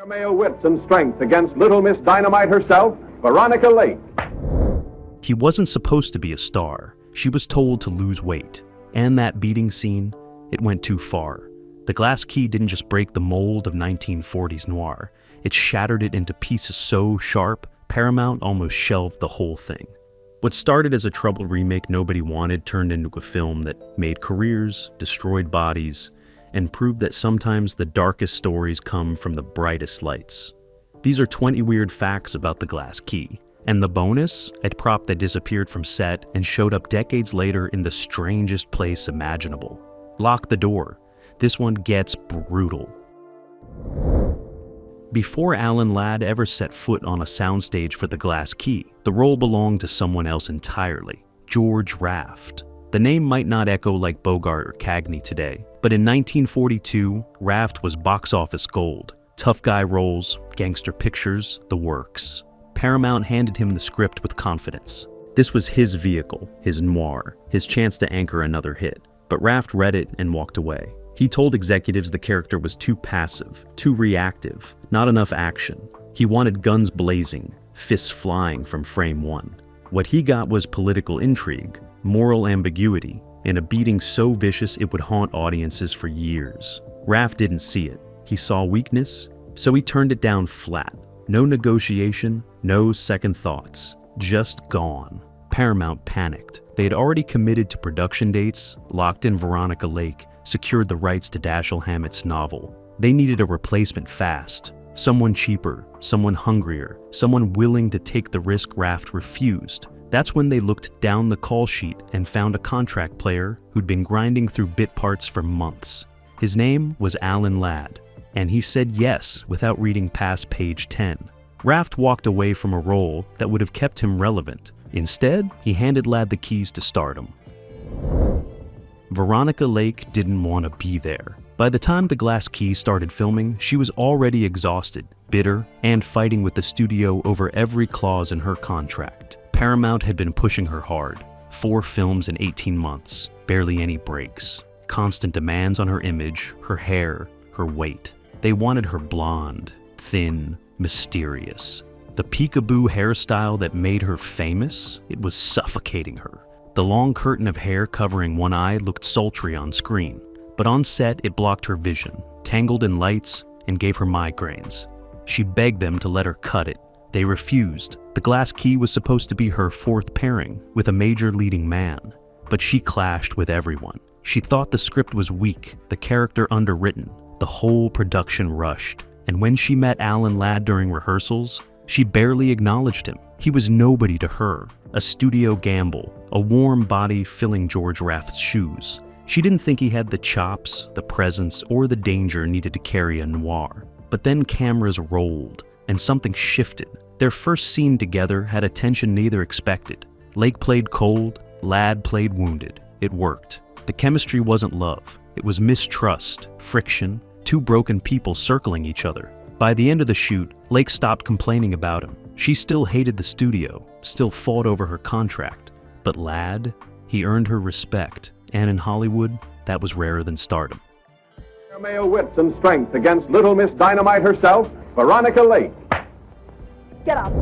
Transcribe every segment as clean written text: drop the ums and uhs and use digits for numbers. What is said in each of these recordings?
Male wits and strength against Little Miss Dynamite herself, Veronica Lake. He wasn't supposed to be a star. She was told to lose weight. And that beating scene, it went too far. The glass key didn't just break the mold of 1940s noir. It shattered it into pieces so sharp, Paramount almost shelved the whole thing. What started as a troubled remake nobody wanted turned into a film that made careers, destroyed bodies, and proved that sometimes the darkest stories come from the brightest lights. These are 20 weird facts about the glass key. And the bonus, a prop that disappeared from set and showed up decades later in the strangest place imaginable. Lock the door. This one gets brutal. Before Alan Ladd ever set foot on a soundstage for the glass key, the role belonged to someone else entirely, George Raft. The name might not echo like Bogart or Cagney today, but in 1942, Raft was box office gold. Tough guy roles, gangster pictures, the works. Paramount handed him the script with confidence. This was his vehicle, his noir, his chance to anchor another hit. But Raft read it and walked away. He told executives the character was too passive, too reactive, not enough action. He wanted guns blazing, fists flying from frame one. What he got was political intrigue, moral ambiguity, and a beating so vicious it would haunt audiences for years. Raft didn't see it. He saw weakness, so he turned it down flat. No negotiation, no second thoughts. Just gone. Paramount panicked. They had already committed to production dates, locked in Veronica Lake, secured the rights to Dashiell Hammett's novel. They needed a replacement fast. Someone cheaper, someone hungrier, someone willing to take the risk Raft refused. That's when they looked down the call sheet and found a contract player who'd been grinding through bit parts for months. His name was Alan Ladd, and he said yes without reading past page 10. Raft walked away from a role that would have kept him relevant. Instead, he handed Ladd the keys to stardom. Veronica Lake didn't want to be there. By the time The Glass Key started filming, she was already exhausted, bitter, and fighting with the studio over every clause in her contract. Paramount had been pushing her hard. 4 films in 18 months, barely any breaks. Constant demands on her image, her hair, her weight. They wanted her blonde, thin, mysterious. The peekaboo hairstyle that made her famous, it was suffocating her. The long curtain of hair covering one eye looked sultry on screen, but on set it blocked her vision, tangled in lights, and gave her migraines. She begged them to let her cut it. They refused. The Glass Key was supposed to be her 4th pairing with a major leading man, but she clashed with everyone. She thought the script was weak, the character underwritten. The whole production rushed, and when she met Alan Ladd during rehearsals, she barely acknowledged him. He was nobody to her, a studio gamble, a warm body filling George Raft's shoes. She didn't think he had the chops, the presence, or the danger needed to carry a noir. But then cameras rolled, and something shifted. Their first scene together had a tension neither expected. Lake played cold, Ladd played wounded. It worked. The chemistry wasn't love. It was mistrust, friction, 2 broken people circling each other. By the end of the shoot, Lake stopped complaining about him. She still hated the studio, still fought over her contract. But Ladd, he earned her respect, and in Hollywood, that was rarer than stardom. Male wits and strength against Little Miss Dynamite herself, Veronica Lake. Get up.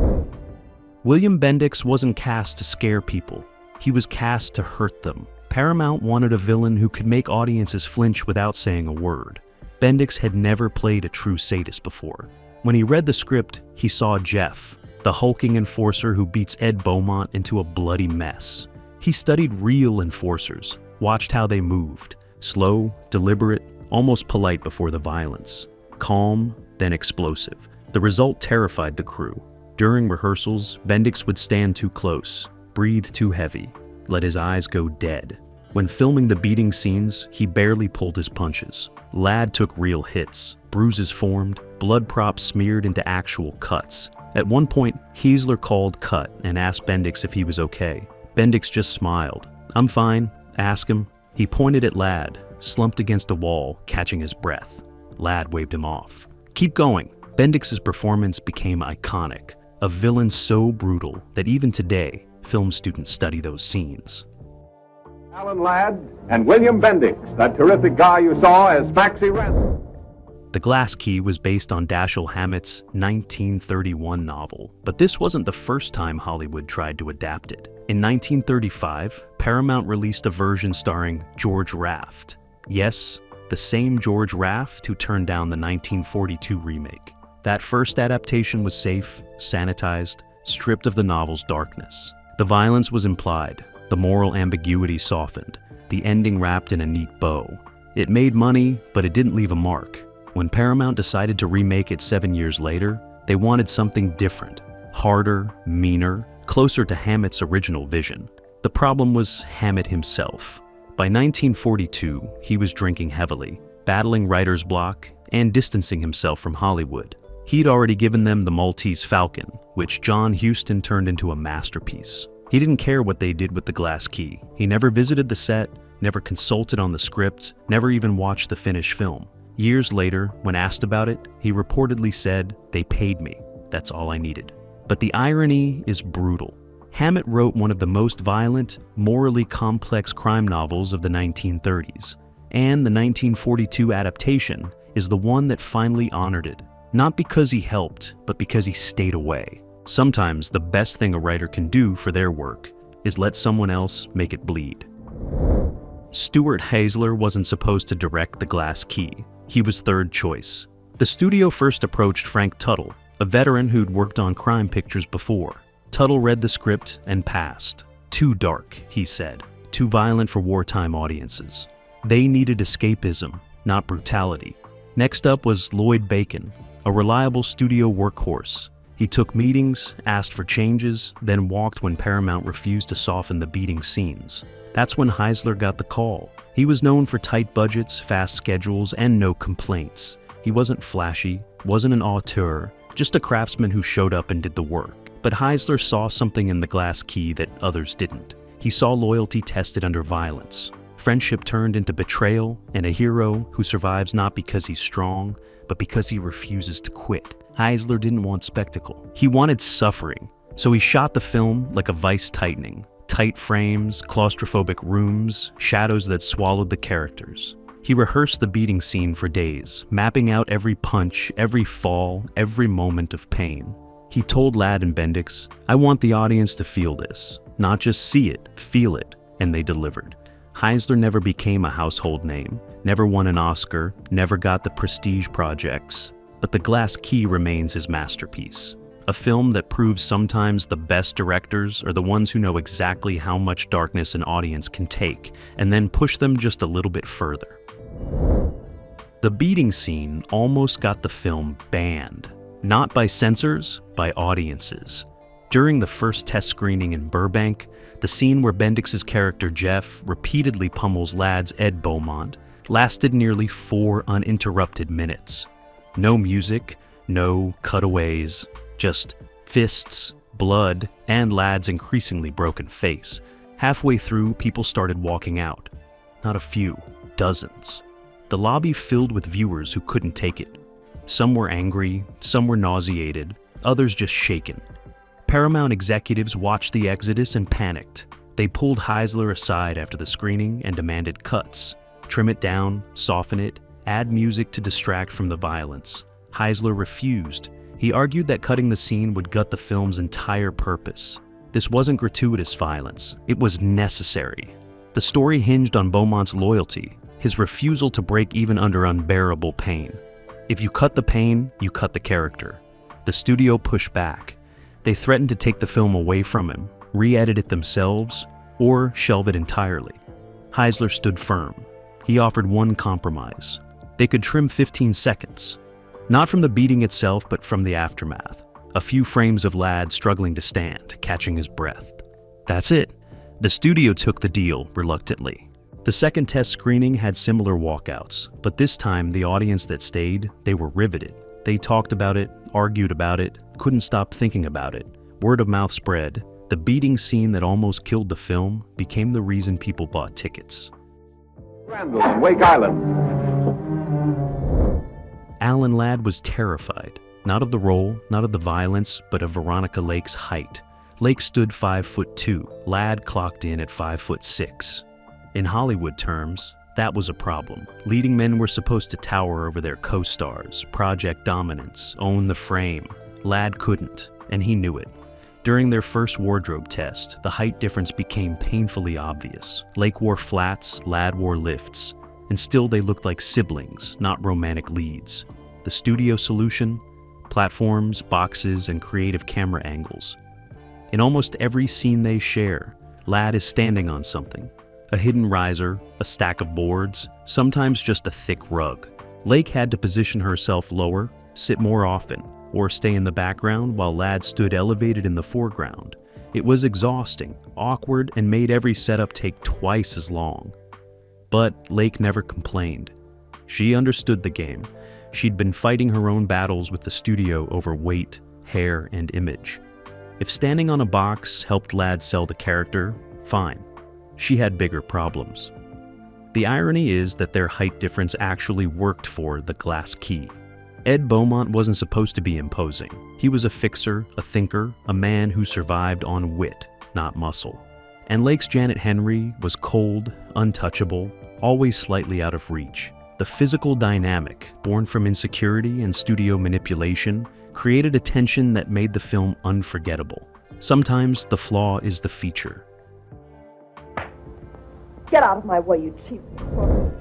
William Bendix wasn't cast to scare people. He was cast to hurt them. Paramount wanted a villain who could make audiences flinch without saying a word. Bendix had never played a true sadist before. When he read the script, he saw Jeff, the hulking enforcer who beats Ed Beaumont into a bloody mess. He studied real enforcers, watched how they moved, slow, deliberate, almost polite before the violence, calm, then explosive. The result terrified the crew. During rehearsals, Bendix would stand too close, breathe too heavy, let his eyes go dead. When filming the beating scenes, he barely pulled his punches. Ladd took real hits. Bruises formed, blood props smeared into actual cuts. At one point, Heisler called cut and asked Bendix if he was okay. Bendix just smiled. "I'm fine, ask him." He pointed at Ladd, slumped against a wall, catching his breath. Ladd waved him off. "Keep going." Bendix's performance became iconic, a villain so brutal that even today, film students study those scenes. Alan Ladd and William Bendix, that terrific guy you saw as Maxie Randall. The Glass Key was based on Dashiell Hammett's 1931 novel, but this wasn't the first time Hollywood tried to adapt it. In 1935, Paramount released a version starring George Raft. Yes, the same George Raft who turned down the 1942 remake. That first adaptation was safe, sanitized, stripped of the novel's darkness. The violence was implied, the moral ambiguity softened, the ending wrapped in a neat bow. It made money, but it didn't leave a mark. When Paramount decided to remake it 7 years later, they wanted something different, harder, meaner, closer to Hammett's original vision. The problem was Hammett himself. By 1942, he was drinking heavily, battling writer's block, and distancing himself from Hollywood. He'd already given them The Maltese Falcon, which John Huston turned into a masterpiece. He didn't care what they did with The Glass Key. He never visited the set, never consulted on the script, never even watched the finished film. Years later, when asked about it, he reportedly said, "They paid me. That's all I needed." But the irony is brutal. Hammett wrote one of the most violent, morally complex crime novels of the 1930s, and the 1942 adaptation is the one that finally honored it. Not because he helped, but because he stayed away. Sometimes the best thing a writer can do for their work is let someone else make it bleed. Stuart Haisler wasn't supposed to direct The Glass Key. He was third choice. The studio first approached Frank Tuttle, a veteran who'd worked on crime pictures before. Tuttle read the script and passed. Too dark, he said. Too violent for wartime audiences. They needed escapism, not brutality. Next up was Lloyd Bacon, a reliable studio workhorse. He took meetings, asked for changes, then walked when Paramount refused to soften the beating scenes. That's when Haisler got the call. He was known for tight budgets, fast schedules, and no complaints. He wasn't flashy, wasn't an auteur, just a craftsman who showed up and did the work. But Haisler saw something in The Glass Key that others didn't. He saw loyalty tested under violence, friendship turned into betrayal, and a hero who survives not because he's strong, but because he refuses to quit. Haisler didn't want spectacle. He wanted suffering. So he shot the film like a vice tightening. Tight frames, claustrophobic rooms, shadows that swallowed the characters. He rehearsed the beating scene for days, mapping out every punch, every fall, every moment of pain. He told Ladd and Bendix, "I want the audience to feel this, not just see it, feel it," and they delivered. Haisler never became a household name, never won an Oscar, never got the prestige projects, but The Glass Key remains his masterpiece. A film that proves sometimes the best directors are the ones who know exactly how much darkness an audience can take, and then push them just a little bit further. The beating scene almost got the film banned. Not by censors, by audiences. During the first test screening in Burbank, the scene where Bendix's character Jeff repeatedly pummels Ladd's Ed Beaumont lasted nearly 4 uninterrupted minutes. No music, no cutaways, just fists, blood, and Ladd's increasingly broken face. Halfway through, people started walking out. Not a few, dozens. The lobby filled with viewers who couldn't take it. Some were angry, some were nauseated, others just shaken. Paramount executives watched the exodus and panicked. They pulled Haisler aside after the screening and demanded cuts. Trim it down, soften it, add music to distract from the violence. Haisler refused. He argued that cutting the scene would gut the film's entire purpose. This wasn't gratuitous violence, it was necessary. The story hinged on Beaumont's loyalty, his refusal to break even under unbearable pain. If you cut the pain, you cut the character. The studio pushed back. They threatened to take the film away from him, re-edit it themselves, or shelve it entirely. Haisler stood firm. He offered one compromise. They could trim 15 seconds. Not from the beating itself, but from the aftermath. A few frames of Ladd struggling to stand, catching his breath. That's it. The studio took the deal, reluctantly. The second test screening had similar walkouts, but this time the audience that stayed, they were riveted. They talked about it, argued about it, couldn't stop thinking about it. Word of mouth spread. The beating scene that almost killed the film became the reason people bought tickets. Scandal on Wake Island. Alan Ladd was terrified, not of the role, not of the violence, but of Veronica Lake's height. Lake stood 5'2". Ladd clocked in at 5'6". In Hollywood terms, That was a problem. Leading men were supposed to tower over their co-stars, project dominance, own the frame. Ladd couldn't, and he knew it. During their first wardrobe test, the height difference became painfully obvious. Lake wore flats, Ladd wore lifts, and still they looked like siblings, not romantic leads. The studio solution? Platforms, boxes, and creative camera angles. In almost every scene they share, Ladd is standing on something. A hidden riser, a stack of boards, sometimes just a thick rug. Lake had to position herself lower, sit more often, or stay in the background while Ladd stood elevated in the foreground. It was exhausting, awkward, and made every setup take twice as long. But Lake never complained. She understood the game. She'd been fighting her own battles with the studio over weight, hair, and image. If standing on a box helped Ladd sell the character, fine. She had bigger problems. The irony is that their height difference actually worked for the Glass Key. Ed Beaumont wasn't supposed to be imposing. He was a fixer, a thinker, a man who survived on wit, not muscle. And Lake's Janet Henry was cold, untouchable, always slightly out of reach. The physical dynamic, born from insecurity and studio manipulation, created a tension that made the film unforgettable. Sometimes the flaw is the feature. Get out of my way, you cheap crook.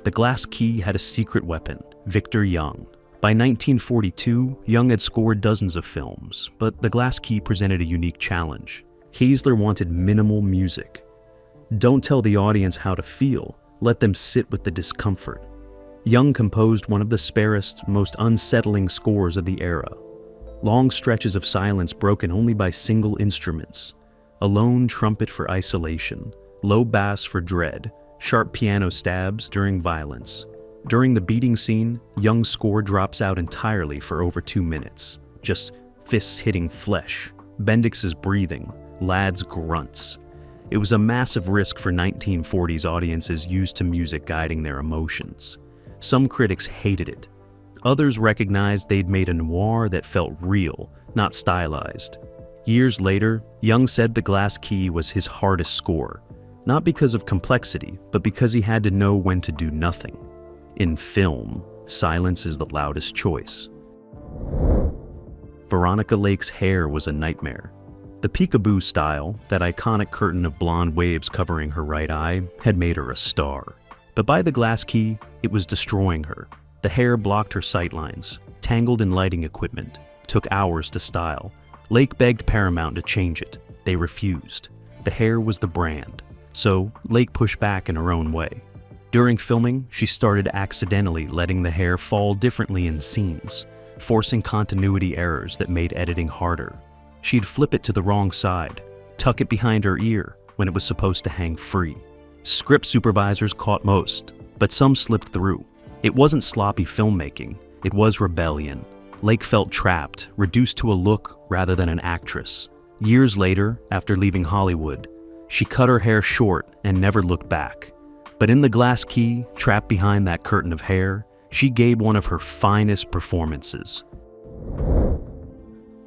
The Glass Key had a secret weapon, Victor Young. By 1942, Young had scored dozens of films, but The Glass Key presented a unique challenge. Hazler wanted minimal music. Don't tell the audience how to feel, let them sit with the discomfort. Young composed one of the sparest, most unsettling scores of the era. Long stretches of silence broken only by single instruments. A lone trumpet for isolation, low bass for dread, sharp piano stabs during violence. During the beating scene, Young's score drops out entirely for over 2 minutes. Just fists hitting flesh, Bendix's breathing, Ladd's grunts. It was a massive risk for 1940s audiences used to music guiding their emotions. Some critics hated it. Others recognized they'd made a noir that felt real, not stylized. Years later, Young said The Glass Key was his hardest score, not because of complexity, but because he had to know when to do nothing. In film, silence is the loudest choice. Veronica Lake's hair was a nightmare. The peekaboo style, that iconic curtain of blonde waves covering her right eye, had made her a star. But by The Glass Key, it was destroying her. The hair blocked her sightlines, tangled in lighting equipment, took hours to style. Lake begged Paramount to change it. They refused. The hair was the brand. So Lake pushed back in her own way. During filming, she started accidentally letting the hair fall differently in scenes, forcing continuity errors that made editing harder. She'd flip it to the wrong side, tuck it behind her ear when it was supposed to hang free. Script supervisors caught most, but some slipped through. It wasn't sloppy filmmaking, it was rebellion. Lake felt trapped, reduced to a look rather than an actress. Years later, after leaving Hollywood, she cut her hair short and never looked back. But in The Glass Key, trapped behind that curtain of hair, she gave one of her finest performances.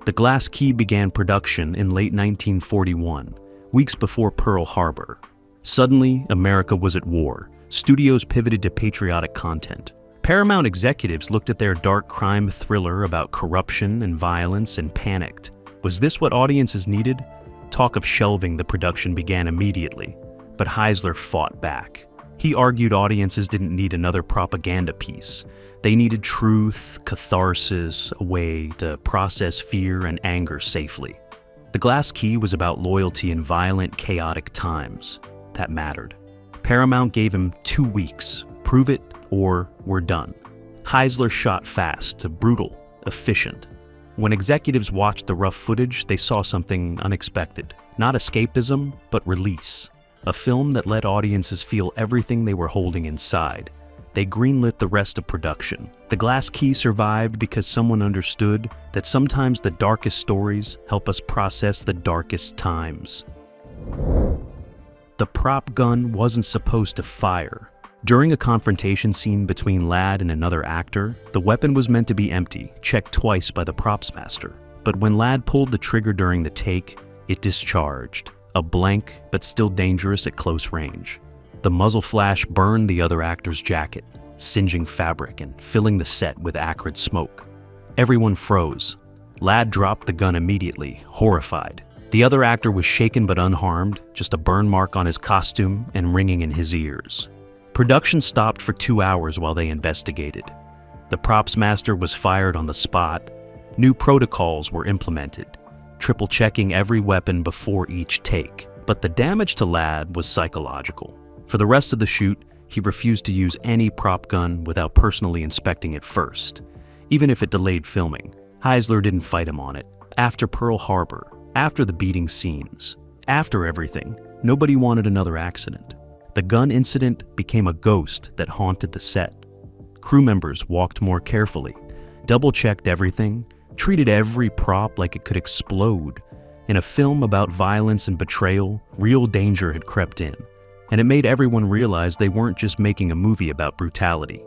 The Glass Key began production in late 1941, weeks before Pearl Harbor. Suddenly, America was at war. Studios pivoted to patriotic content. Paramount executives looked at their dark crime thriller about corruption and violence and panicked. Was this what audiences needed? Talk of shelving the production began immediately, but Hazler fought back. He argued audiences didn't need another propaganda piece. They needed truth, catharsis, a way to process fear and anger safely. The Glass Key was about loyalty in violent, chaotic times. That mattered. Paramount gave him 2 weeks. Prove it, or we're done. Hazler shot fast, brutal, efficient. When executives watched the rough footage, they saw something unexpected. Not escapism, but release. A film that let audiences feel everything they were holding inside. They greenlit the rest of production. The Glass Key survived because someone understood that sometimes the darkest stories help us process the darkest times. The prop gun wasn't supposed to fire. During a confrontation scene between Ladd and another actor, the weapon was meant to be empty, checked twice by the props master. But when Ladd pulled the trigger during the take, it discharged. A blank, but still dangerous at close range. The muzzle flash burned the other actor's jacket, singeing fabric and filling the set with acrid smoke. Everyone froze. Ladd dropped the gun immediately, horrified. The other actor was shaken but unharmed, just a burn mark on his costume and ringing in his ears. Production stopped for 2 hours while they investigated. The props master was fired on the spot. New protocols were implemented, triple-checking every weapon before each take. But the damage to Ladd was psychological. For the rest of the shoot, he refused to use any prop gun without personally inspecting it first, even if it delayed filming. Heisler didn't fight him on it. After Pearl Harbor, after the beating scenes, after everything, nobody wanted another accident. The gun incident became a ghost that haunted the set. Crew members walked more carefully, double-checked everything, treated every prop like it could explode. In a film about violence and betrayal, real danger had crept in, and it made everyone realize they weren't just making a movie about brutality.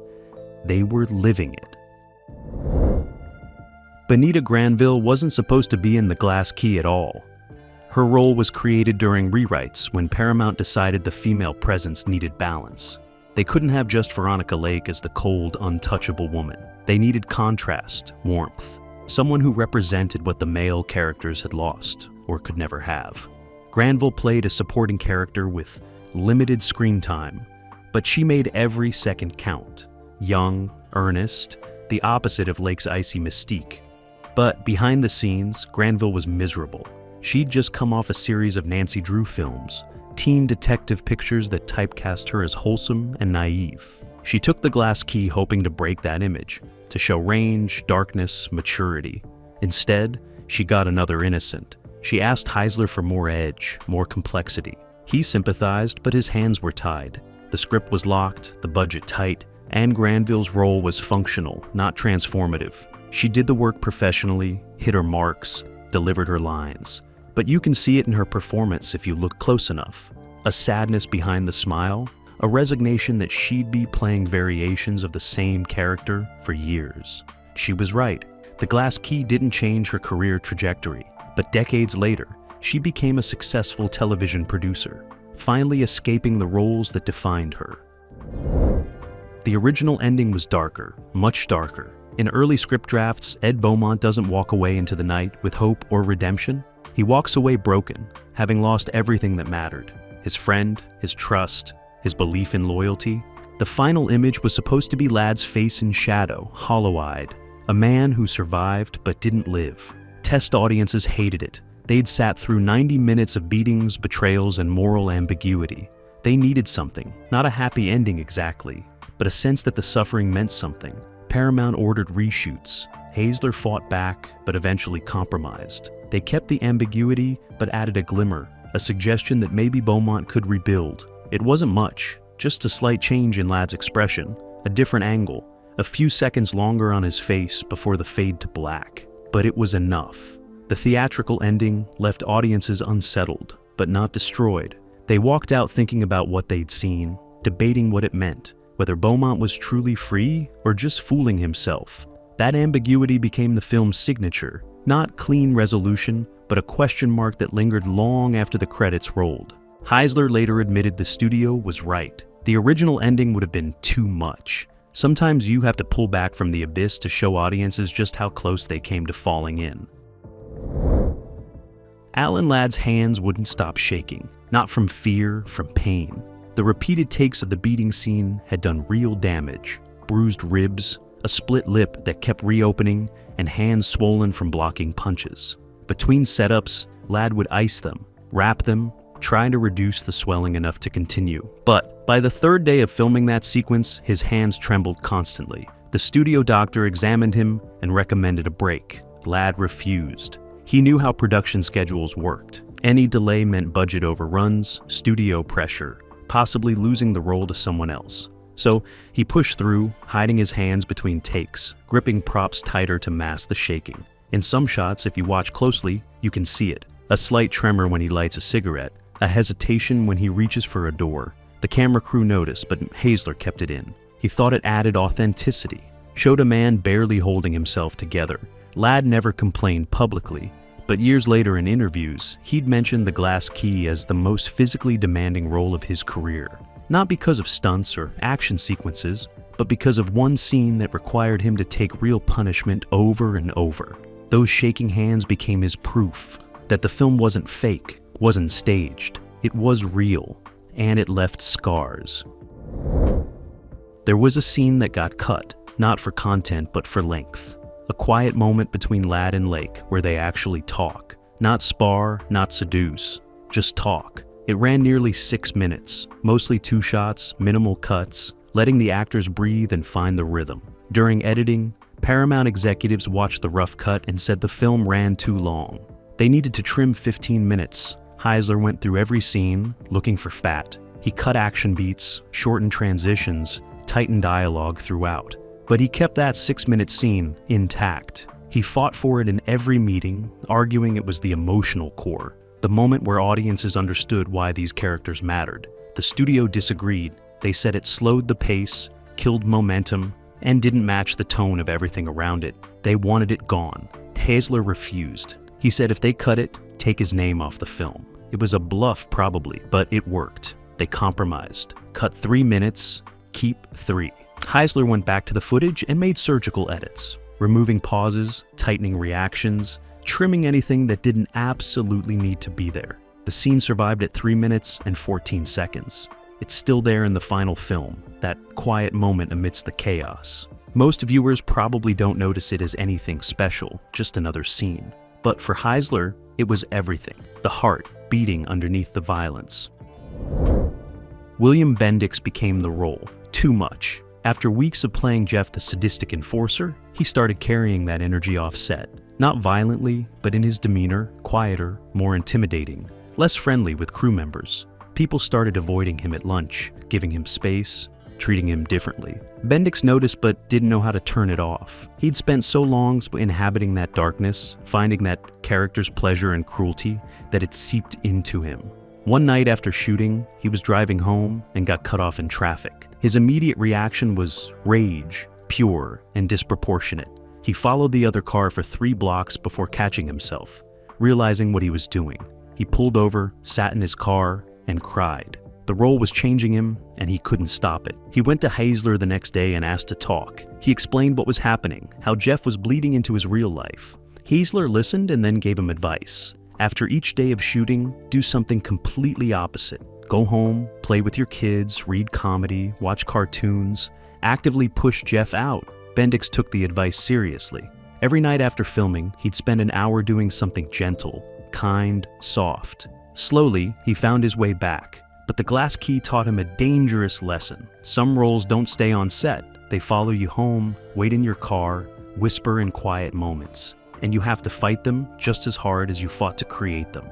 They were living it. Benita Granville wasn't supposed to be in The Glass Key at all. Her role was created during rewrites when Paramount decided the female presence needed balance. They couldn't have just Veronica Lake as the cold, untouchable woman. They needed contrast, warmth, someone who represented what the male characters had lost or could never have. Granville played a supporting character with limited screen time, but she made every second count. Young, earnest, the opposite of Lake's icy mystique. But behind the scenes, Granville was miserable. She'd just come off a series of Nancy Drew films, teen detective pictures that typecast her as wholesome and naive. She took The Glass Key hoping to break that image, to show range, darkness, maturity. Instead, she got another innocent. She asked Heisler for more edge, more complexity. He sympathized, but his hands were tied. The script was locked, the budget tight, and Granville's role was functional, not transformative. She did the work professionally, hit her marks, delivered her lines. But you can see it in her performance if you look close enough. A sadness behind the smile, a resignation that she'd be playing variations of the same character for years. She was right. The Glass Key didn't change her career trajectory, but decades later, she became a successful television producer, finally escaping the roles that defined her. The original ending was darker, much darker. In early script drafts, Ed Beaumont doesn't walk away into the night with hope or redemption. He walks away broken, having lost everything that mattered. His friend, his trust, his belief in loyalty. The final image was supposed to be Ladd's face in shadow, hollow-eyed, a man who survived but didn't live. Test audiences hated it. They'd sat through 90 minutes of beatings, betrayals, and moral ambiguity. They needed something, not a happy ending exactly, but a sense that the suffering meant something. Paramount ordered reshoots. Heisler fought back, but eventually compromised. They kept the ambiguity, but added a glimmer, a suggestion that maybe Beaumont could rebuild. It wasn't much, just a slight change in Ladd's expression, a different angle, a few seconds longer on his face before the fade to black. But it was enough. The theatrical ending left audiences unsettled, but not destroyed. They walked out thinking about what they'd seen, debating what it meant, whether Beaumont was truly free or just fooling himself. That ambiguity became the film's signature, not clean resolution, but a question mark that lingered long after the credits rolled. Heisler later admitted the studio was right. The original ending would have been too much. Sometimes you have to pull back from the abyss to show audiences just how close they came to falling in. Alan Ladd's hands wouldn't stop shaking, not from fear, from pain. The repeated takes of the beating scene had done real damage. Bruised ribs, a split lip that kept reopening, and hands swollen from blocking punches. Between setups, Ladd would ice them, wrap them, trying to reduce the swelling enough to continue. But by the third day of filming that sequence, his hands trembled constantly. The studio doctor examined him and recommended a break. Ladd refused. He knew how production schedules worked. Any delay meant budget overruns, studio pressure, possibly losing the role to someone else. So he pushed through, hiding his hands between takes, gripping props tighter to mask the shaking. In some shots, if you watch closely, you can see it. A slight tremor when he lights a cigarette, a hesitation when he reaches for a door. The camera crew noticed, but Heisler kept it in. He thought it added authenticity, showed a man barely holding himself together. Ladd never complained publicly, but years later in interviews, he'd mentioned The Glass Key as the most physically demanding role of his career. not because of stunts or action sequences, but because of one scene that required him to take real punishment over and over. Those shaking hands became his proof that the film wasn't fake, wasn't staged. It was real, and it left scars. There was a scene that got cut, not for content but for length. A quiet moment between Ladd and Lake where they actually talk. Not spar, not seduce, just talk. It ran nearly 6 minutes, mostly 2 shots, minimal cuts, letting the actors breathe and find the rhythm. During editing, Paramount executives watched the rough cut and said the film ran too long. They needed to trim 15 minutes. Heisler went through every scene, looking for fat. He cut action beats, shortened transitions, tightened dialogue throughout. But he kept that 6-minute scene intact. He fought for it in every meeting, arguing it was the emotional core, the moment where audiences understood why these characters mattered. The studio disagreed. They said it slowed the pace, killed momentum, and didn't match the tone of everything around it. They wanted it gone. Heisler refused. He said if they cut it, take his name off the film. It was a bluff probably, but it worked. They compromised. Cut 3 minutes, keep 3. Heisler went back to the footage and made surgical edits, removing pauses, tightening reactions, trimming anything that didn't absolutely need to be there. The scene survived at 3 minutes and 14 seconds. It's still there in the final film, that quiet moment amidst the chaos. Most viewers probably don't notice it as anything special, just another scene. But for Heisler, it was everything, the heart beating underneath the violence. William Bendix became the role, too much. After weeks of playing Jeff the sadistic enforcer, he started carrying that energy off set. Not violently, but in his demeanor, quieter, more intimidating, less friendly with crew members. People started avoiding him at lunch, giving him space, treating him differently. Bendix noticed but didn't know how to turn it off. He'd spent so long inhabiting that darkness, finding that character's pleasure and cruelty, that it seeped into him. One night after shooting, he was driving home and got cut off in traffic. His immediate reaction was rage, pure and disproportionate. He followed the other car for 3 blocks before catching himself, realizing what he was doing. He pulled over, sat in his car, and cried. The role was changing him, and he couldn't stop it. He went to Heisler the next day and asked to talk. He explained what was happening, how Jeff was bleeding into his real life. Heisler listened and then gave him advice. After each day of shooting, do something completely opposite. Go home, play with your kids, read comedy, watch cartoons, actively push Jeff out. Bendix took the advice seriously. Every night after filming, he'd spend an hour doing something gentle, kind, soft. Slowly, he found his way back. But the glass key taught him a dangerous lesson. Some roles don't stay on set. They follow you home, wait in your car, whisper in quiet moments. And you have to fight them just as hard as you fought to create them.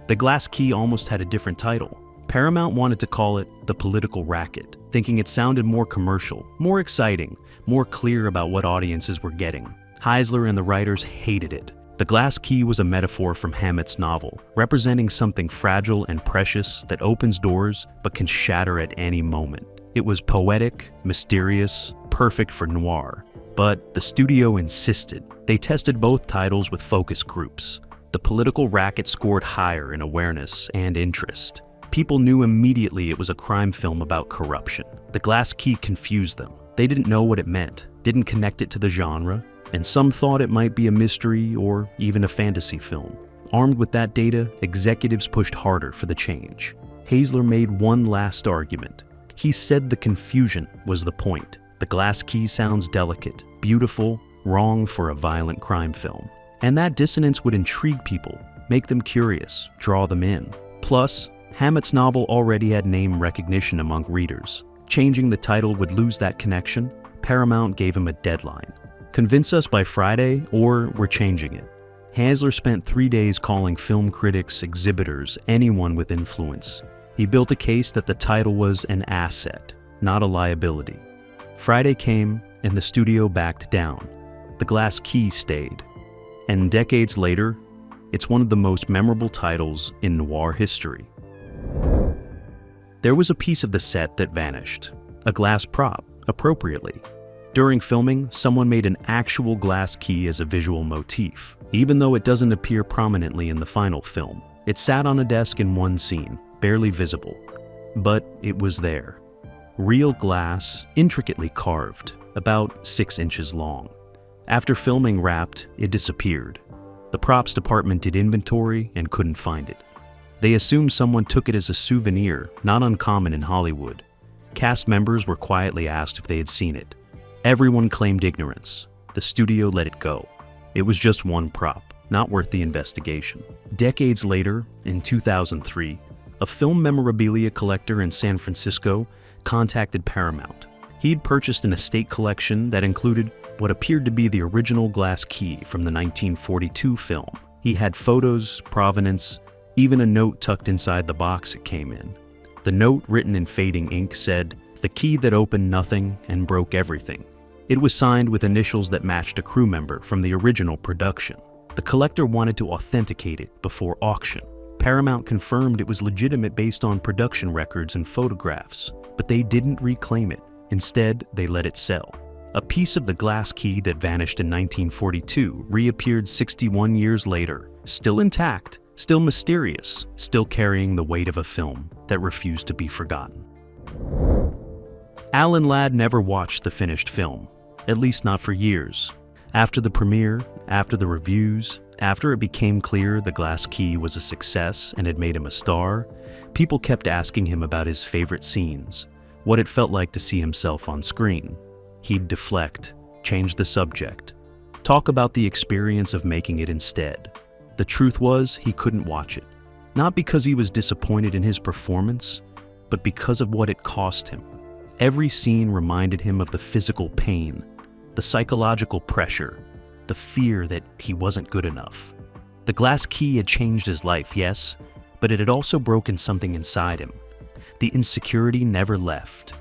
The Glass Key almost had a different title. Paramount wanted to call it The Political Racket, thinking it sounded more commercial, more exciting, more clear about what audiences were getting. Heisler and the writers hated it. The Glass Key was a metaphor from Hammett's novel, representing something fragile and precious that opens doors but can shatter at any moment. It was poetic, mysterious, perfect for noir. But the studio insisted. They tested both titles with focus groups. The Political Racket scored higher in awareness and interest. People knew immediately it was a crime film about corruption. The Glass Key confused them. They didn't know what it meant, didn't connect it to the genre, and some thought it might be a mystery or even a fantasy film. Armed with that data, executives pushed harder for the change. Heisler made one last argument. He said the confusion was the point. The Glass Key sounds delicate, beautiful, wrong for a violent crime film. And that dissonance would intrigue people, make them curious, draw them in. Plus, Hammett's novel already had name recognition among readers. Changing the title would lose that connection. Paramount gave him a deadline. Convince us by Friday, or we're changing it. Heisler spent 3 days calling film critics, exhibitors, anyone with influence. He built a case that the title was an asset, not a liability. Friday came, and the studio backed down. The Glass Key stayed. And decades later, it's one of the most memorable titles in noir history. There was a piece of the set that vanished, a glass prop, appropriately. During filming, someone made an actual glass key as a visual motif, even though it doesn't appear prominently in the final film. It sat on a desk in one scene, barely visible. But it was there. Real glass, intricately carved, about 6 inches long. After filming wrapped, it disappeared. The props department did inventory and couldn't find it. They assumed someone took it as a souvenir, not uncommon in Hollywood. Cast members were quietly asked if they had seen it. Everyone claimed ignorance. The studio let it go. It was just one prop, not worth the investigation. Decades later, in 2003, a film memorabilia collector in San Francisco contacted Paramount. He'd purchased an estate collection that included what appeared to be the original glass key from the 1942 film. He had photos, provenance, even a note tucked inside the box it came in. The note, written in fading ink, said, "The key that opened nothing and broke everything." It was signed with initials that matched a crew member from the original production. The collector wanted to authenticate it before auction. Paramount confirmed it was legitimate based on production records and photographs, but they didn't reclaim it. Instead, they let it sell. A piece of the glass key that vanished in 1942 reappeared 61 years later, still intact, still mysterious, still carrying the weight of a film that refused to be forgotten. Alan Ladd never watched the finished film, at least not for years. After the premiere, after the reviews, after it became clear the glass key was a success and had made him a star, people kept asking him about his favorite scenes, what it felt like to see himself on screen. He'd deflect, change the subject, talk about the experience of making it instead. The truth was, he couldn't watch it. Not because he was disappointed in his performance, but because of what it cost him. Every scene reminded him of the physical pain, the psychological pressure, the fear that he wasn't good enough. The glass key had changed his life, yes, but it had also broken something inside him. The insecurity never left.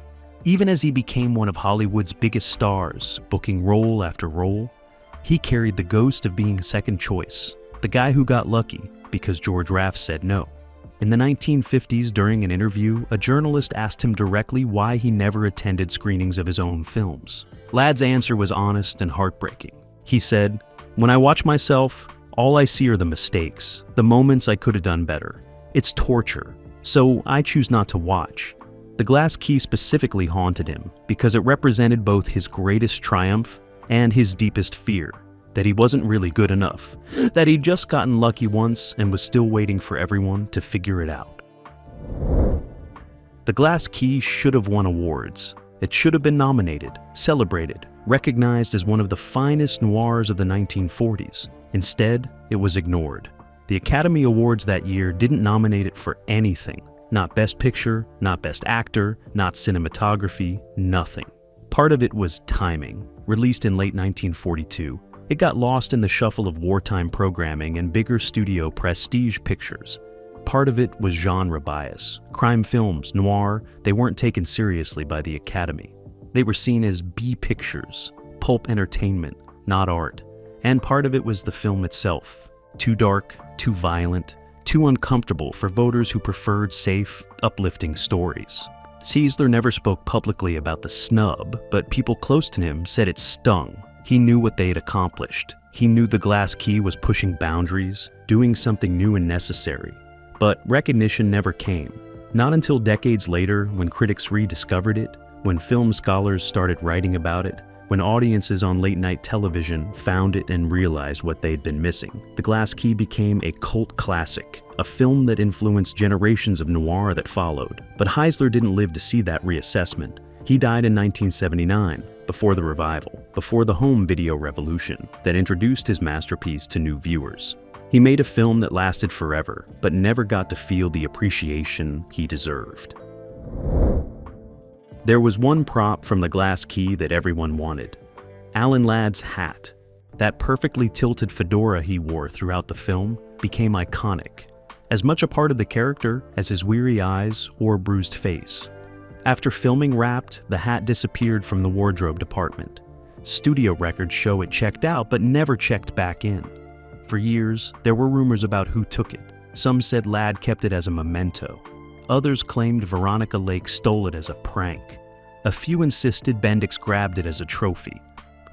Even as he became one of Hollywood's biggest stars, booking role after role, he carried the ghost of being second choice, the guy who got lucky because George Raft said no. In the 1950s, during an interview, a journalist asked him directly why he never attended screenings of his own films. Ladd's answer was honest and heartbreaking. He said, "When I watch myself, all I see are the mistakes, the moments I could have done better. It's torture, so I choose not to watch." The glass key specifically haunted him because it represented both his greatest triumph and his deepest fear, that he wasn't really good enough, that he'd just gotten lucky once and was still waiting for everyone to figure it out. The glass key should have won awards. It should have been nominated, celebrated, recognized as one of the finest noirs of the 1940s. Instead, it was ignored. The Academy Awards that year didn't nominate it for anything. Not Best Picture, not Best Actor, not cinematography, nothing. Part of it was timing. Released in late 1942, it got lost in the shuffle of wartime programming and bigger studio prestige pictures. Part of it was genre bias. Crime films, noir, they weren't taken seriously by the Academy. They were seen as B pictures, pulp entertainment, not art. And part of it was the film itself. Too dark, too violent, too uncomfortable for voters who preferred safe, uplifting stories. Siesler never spoke publicly about the snub, but people close to him said it stung. He knew what they had accomplished. He knew the glass key was pushing boundaries, doing something new and necessary. But recognition never came. Not until decades later, when critics rediscovered it, when film scholars started writing about it, when audiences on late-night television found it and realized what they'd been missing. The Glass Key became a cult classic, a film that influenced generations of noir that followed. But Heisler didn't live to see that reassessment. He died in 1979, before the revival, before the home video revolution that introduced his masterpiece to new viewers. He made a film that lasted forever, but never got to feel the appreciation he deserved. There was one prop from the Glass Key that everyone wanted. Alan Ladd's hat. That perfectly tilted fedora he wore throughout the film became iconic, as much a part of the character as his weary eyes or bruised face. After filming Wrapped, the hat disappeared from the wardrobe department. Studio records show it checked out but never checked back in. For years, there were rumors about who took it. Some said Ladd kept it as a memento. Others claimed Veronica Lake stole it as a prank. A few insisted Bendix grabbed it as a trophy.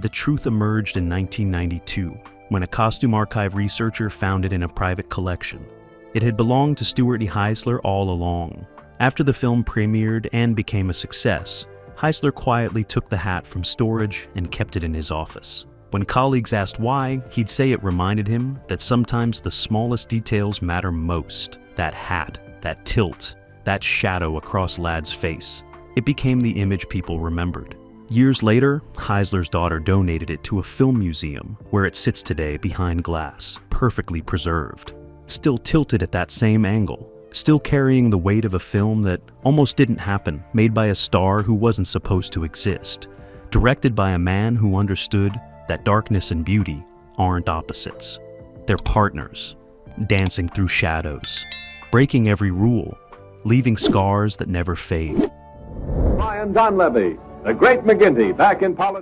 The truth emerged in 1992, when a costume archive researcher found it in a private collection. It had belonged to Stuart E. Heisler all along. After the film premiered and became a success, Heisler quietly took the hat from storage and kept it in his office. When colleagues asked why, he'd say it reminded him that sometimes the smallest details matter most. That hat, that tilt, that shadow across Ladd's face. It became the image people remembered. Years later, Heisler's daughter donated it to a film museum, where it sits today behind glass, perfectly preserved. Still tilted at that same angle. Still carrying the weight of a film that almost didn't happen, made by a star who wasn't supposed to exist. Directed by a man who understood that darkness and beauty aren't opposites. They're partners, dancing through shadows, breaking every rule, leaving scars that never fade. Brian Donlevy, the great McGinty, back in politics.